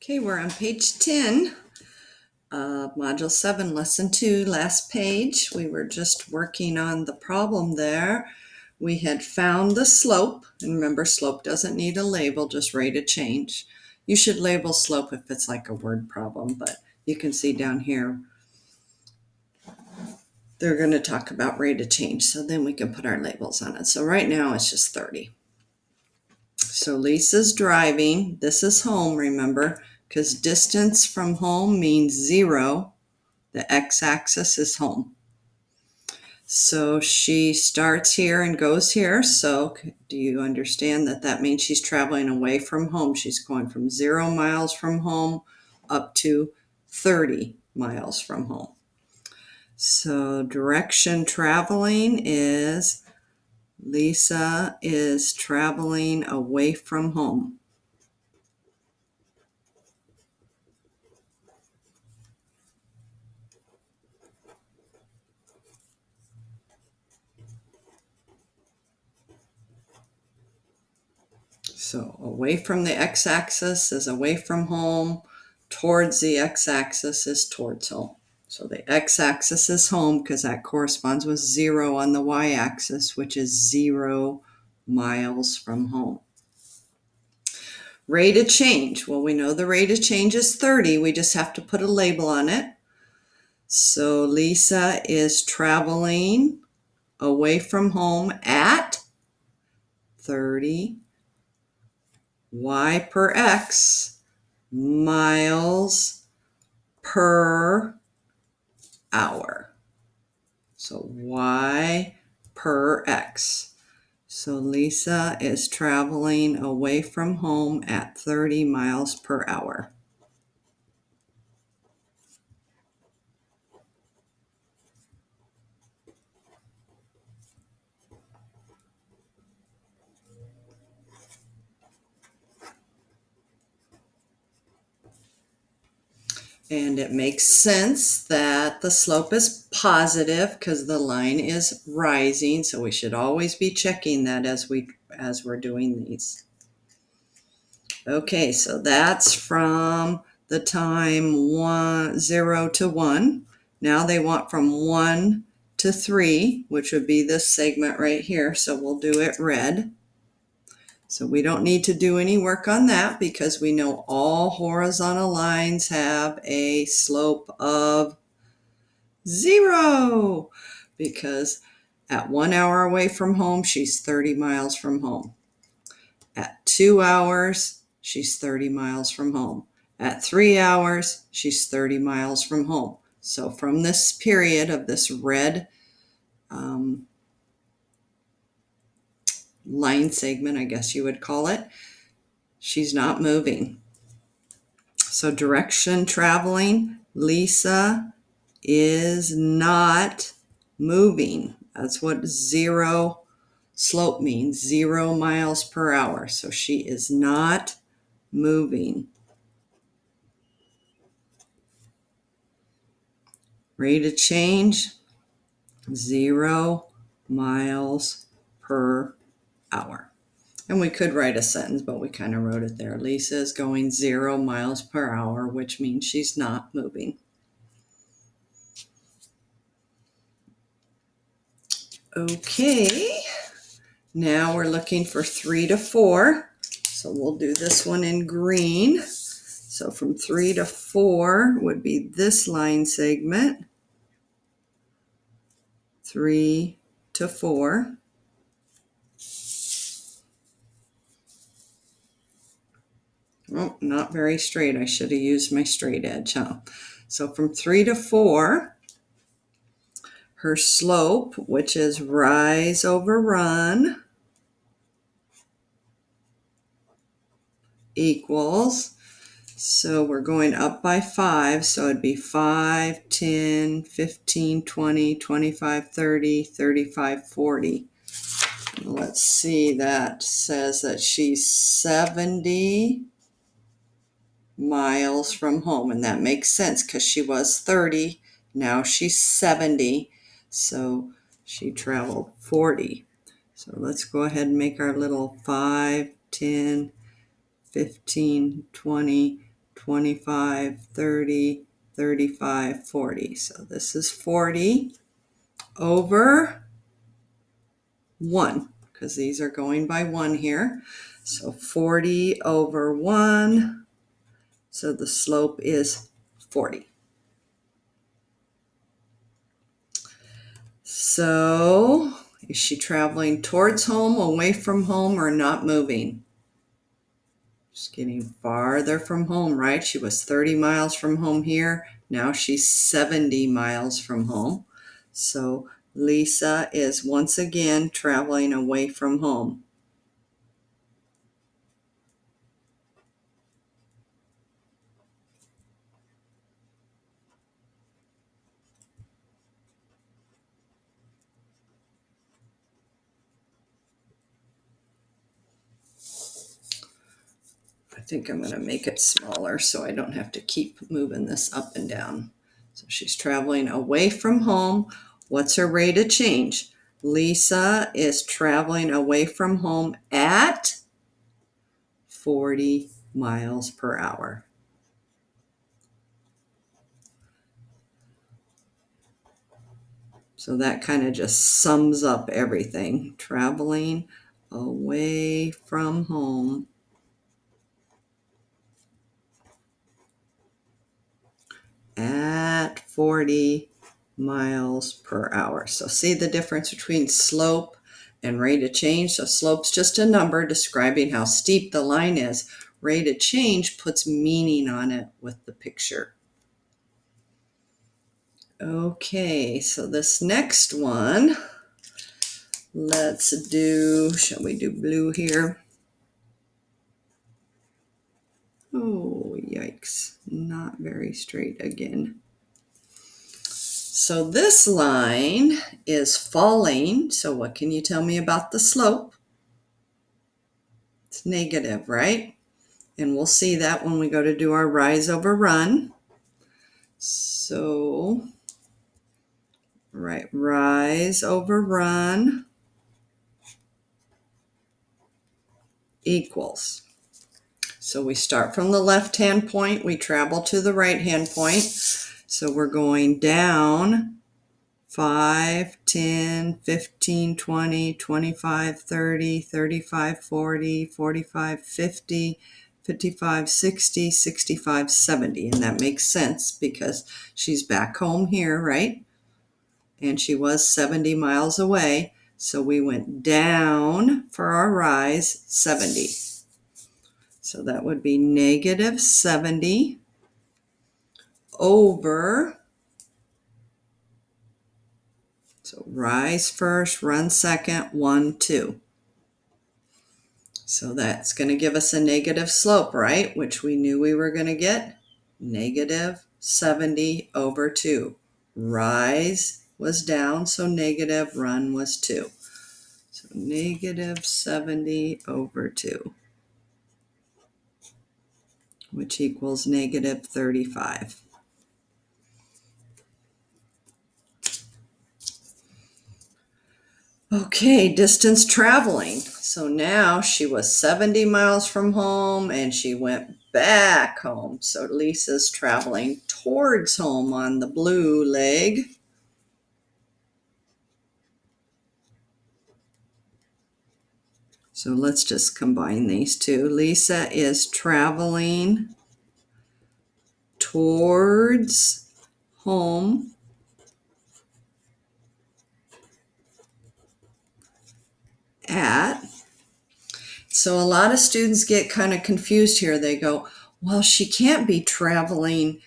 Okay, we're on page 10 of Module 7, Lesson 2, last page. We were just working on the problem there. We had found the slope, and remember, slope doesn't need a label, just rate of change. You should label slope if it's like a word problem, but you can see down here they're going to talk about rate of change, so then we can put our labels on it. So right now it's just 30. So Lisa's driving. This is home, remember, because distance from home means 0. The x-axis is home. So she starts here and goes here. So do you understand that that means she's traveling away from home? She's going from 0 miles from home up to 30 miles from home. So direction traveling is Lisa is traveling away from home. So away from the x-axis is away from home. Towards the x-axis is towards home. So the x-axis is home because that corresponds with 0 on the y-axis, which is 0 miles from home. Rate of change. Well, we know the rate of change is 30. We just have to put a label on it. So Lisa is traveling away from home at 30 y per x miles per hour. So y per x. So Lisa is traveling away from home at 30 miles per hour. And it makes sense that the slope is positive because the line is rising. So we should always be checking that as we're doing these. Okay, so that's from the time 0 to 1. Now they want from 1 to 3, which would be this segment right here. So we'll do it red. So we don't need to do any work on that because we know all horizontal lines have a slope of 0 because at 1 hour away from home, she's 30 miles from home. At 2 hours, she's 30 miles from home. At 3 hours, she's 30 miles from home. So from this period of this red line segment, I guess you would call it, she's not moving. So direction traveling, Lisa is not moving. That's what 0 slope means, 0 miles per hour. So she is not moving. Rate of change, 0 miles per hour. And we could write a sentence, but we kind of wrote it there. Lisa is going 0 miles per hour, which means she's not moving. Okay, now we're looking for 3 to 4. So we'll do this one in green. So from 3 to 4 would be this line segment. 3 to 4. Oh, not very straight. I should have used my straight edge, huh? So from 3 to 4, her slope, which is rise over run, equals, so we're going up by 5, so it'd be 5, 10, 15, 20, 25, 30, 35, 40. Let's see, that says that she's 70 miles from home, and that makes sense because she was 30, now she's 70, so she traveled 40. So let's go ahead and make our little 5, 10, 15, 20, 25, 30, 35, 40. So this is 40 over 1, because these are going by 1 here. So 40 over 1. So the slope is 40. So is she traveling towards home, away from home, or not moving? She's getting farther from home, right? She was 30 miles from home here. Now she's 70 miles from home. So Lisa is once again traveling away from home. I think I'm going to make it smaller so I don't have to keep moving this up and down. So she's traveling away from home. What's her rate of change? Lisa is traveling away from home at 40 miles per hour. So that kind of just sums up everything. Traveling away from home at 40 miles per hour. So see the difference between slope and rate of change? So slope's just a number describing how steep the line is. Rate of change puts meaning on it with the picture. Okay, so this next one, let's do, shall we do blue here? Oh, yikes, not very straight again. So this line is falling. So what can you tell me about the slope? It's negative, right? And we'll see that when we go to do our rise over run. So, right, rise over run equals. So we start from the left-hand point, we travel to the right-hand point. So we're going down 5, 10, 15, 20, 25, 30, 35, 40, 45, 50, 55, 60, 65, 70. And that makes sense because she's back home here, right? And she was 70 miles away. So we went down for our rise 70. So that would be negative 70 over, so rise first, run second, 1, 2. So that's going to give us a negative slope, right? Which we knew we were going to get. Negative 70 over 2. Rise was down, so negative, run was 2. So negative 70 over 2, which equals negative 35. Okay, distance traveling. So now she was 70 miles from home and she went back home. So Lisa's traveling towards home on the blue leg. So let's just combine these two. Lisa is traveling towards home at. So a lot of students get kind of confused here. They go, well, she can't be traveling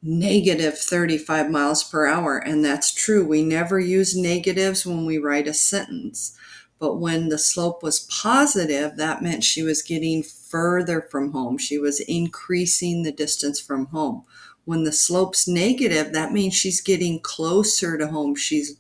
negative 35 miles per hour. And that's true. We never use negatives when we write a sentence. But when the slope was positive, that meant she was getting further from home. She was increasing the distance from home. When the slope's negative, that means she's getting closer to home. She's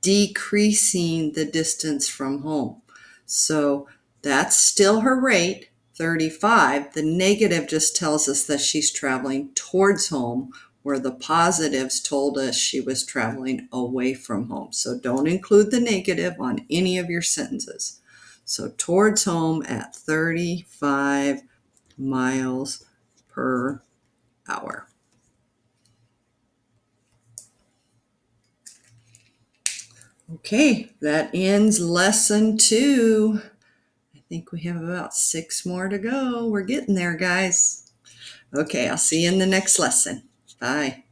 decreasing the distance from home. So that's still her rate, 35. The negative just tells us that she's traveling towards home, where the positives told us she was traveling away from home. So don't include the negative on any of your sentences. So towards home at 35 miles per hour. Okay, that ends lesson 2. I think we have about 6 more to go. We're getting there, guys. Okay, I'll see you in the next lesson. Bye.